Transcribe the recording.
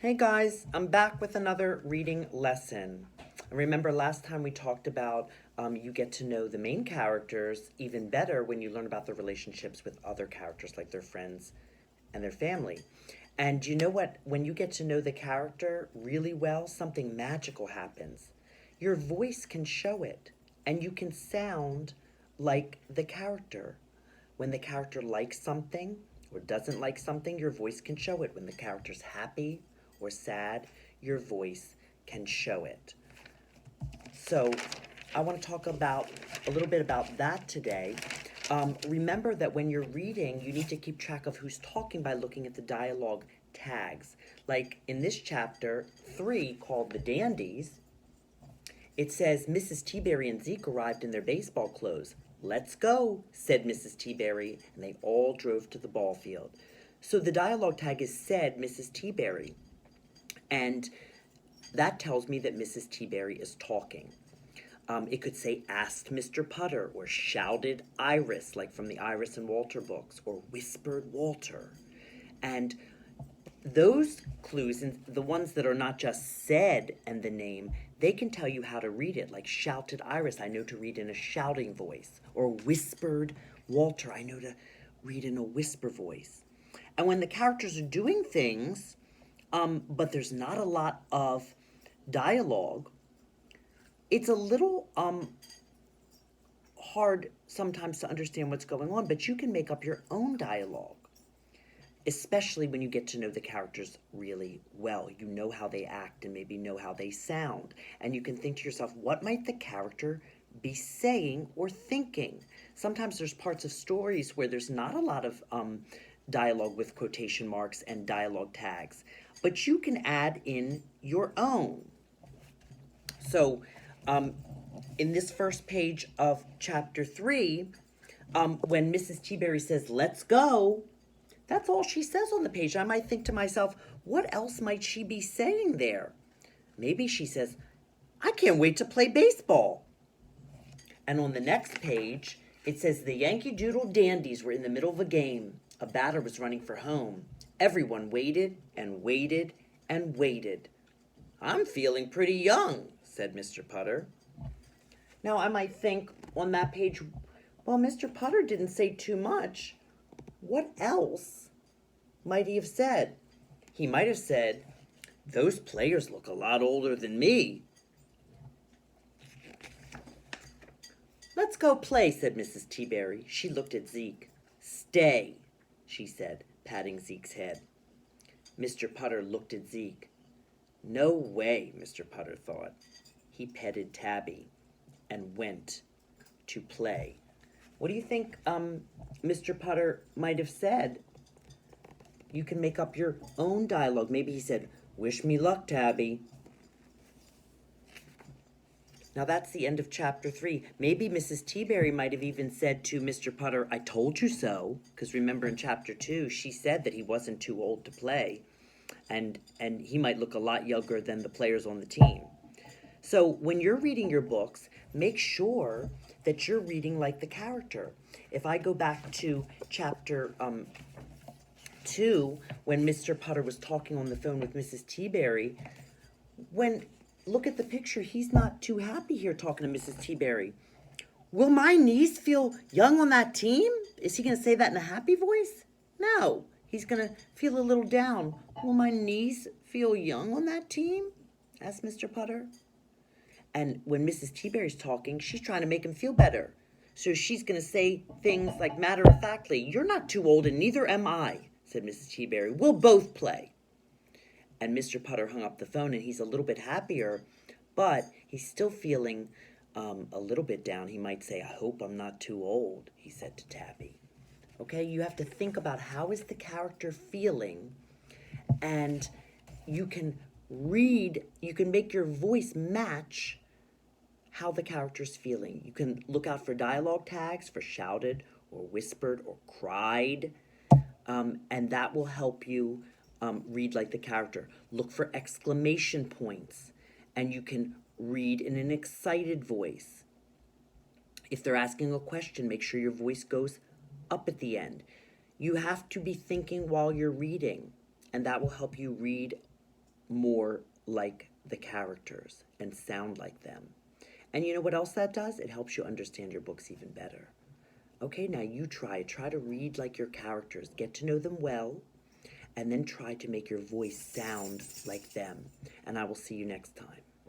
Hey guys, I'm back with another reading lesson. Remember last time we talked about you get to know the main characters even better when you learn about their relationships with other characters like their friends and their family. And you know what? When you get to know the character really well, something magical happens. Your voice can show it, and you can sound like the character. When the character likes something or doesn't like something, your voice can show it. When the character's happy or sad, your voice can show it. So I want to talk about a little bit about that today. Remember that when you're reading, you need to keep track of who's talking by looking at the dialogue tags. Like in this chapter 3 called The Dandies, it says Mrs. T-Berry and Zeke arrived in their baseball clothes. "Let's go," said Mrs. T-Berry, and they all drove to the ball field. So the dialogue tag is said Mrs. T-Berry, and that tells me that Mrs. T-Berry is talking. It could say asked Mr. Putter or shouted Iris, like from the Iris and Walter books, or whispered Walter. And those clues, and the ones that are not just said and the name, they can tell you how to read it. Like shouted Iris, I know to read in a shouting voice. Or whispered Walter, I know to read in a whisper voice. And when the characters are doing things, but there's not a lot of dialogue, it's a little hard sometimes to understand what's going on, but you can make up your own dialogue, especially when you get to know the characters really well. You know how they act and maybe know how they sound. And you can think to yourself, what might the character be saying or thinking? Sometimes there's parts of stories where there's not a lot of dialogue with quotation marks and dialogue tags, but you can add in your own. So, in this first page of chapter 3, when Mrs. T-Berry says, "Let's go," that's all she says on the page. I might think to myself, what else might she be saying there? Maybe she says, "I can't wait to play baseball." And on the next page, it says the Yankee Doodle Dandies were in the middle of a game. A batter was running for home. Everyone waited and waited and waited. "I'm feeling pretty young," said Mr. Putter. Now I might think on that page, well, Mr. Putter didn't say too much. What else might he have said? He might have said, "Those players look a lot older than me." "Let's go play," said Mrs. T-Berry. She looked at Zeke. "Stay," she said, patting Zeke's head. Mr. Putter looked at Zeke. No way, Mr. Putter thought. He petted Tabby and went to play. What do you think Mr. Putter might have said? You can make up your own dialogue. Maybe he said, "Wish me luck, Tabby." Now that's the end of chapter 3. Maybe Mrs. T-Berry might have even said to Mr. Putter, "I told you so." Because remember in chapter 2, she said that he wasn't too old to play. And he might look a lot younger than the players on the team. So when you're reading your books, make sure that you're reading like the character. If I go back to chapter 2, when Mr. Putter was talking on the phone with Mrs. T-Berry, look at the picture, he's not too happy here talking to Mrs. T-Berry. "Will my niece feel young on that team?" Is he going to say that in a happy voice? No, he's going to feel a little down. "Will my niece feel young on that team?" asked Mr. Putter. And when Mrs. T-Berry's talking, she's trying to make him feel better. So she's going to say things like matter-of-factly, "You're not too old and neither am I," said Mrs. T-Berry. "We'll both play." And Mr. Putter hung up the phone and he's a little bit happier, but he's still feeling a little bit down. He might say, "I hope I'm not too old," he said to Tabby. Okay, you have to think about how is the character feeling, and you can make your voice match how the character's feeling. You can look out for dialogue tags for shouted or whispered or cried, and that will help you read like the character. Look for exclamation points, and you can read in an excited voice. If they're asking a question, make sure your voice goes up at the end. You have to be thinking while you're reading, and that will help you read more like the characters and sound like them. And you know what else that does? It helps you understand your books even better. Okay, now you try to read like your characters, get to know them well, and then try to make your voice sound like them. And I will see you next time.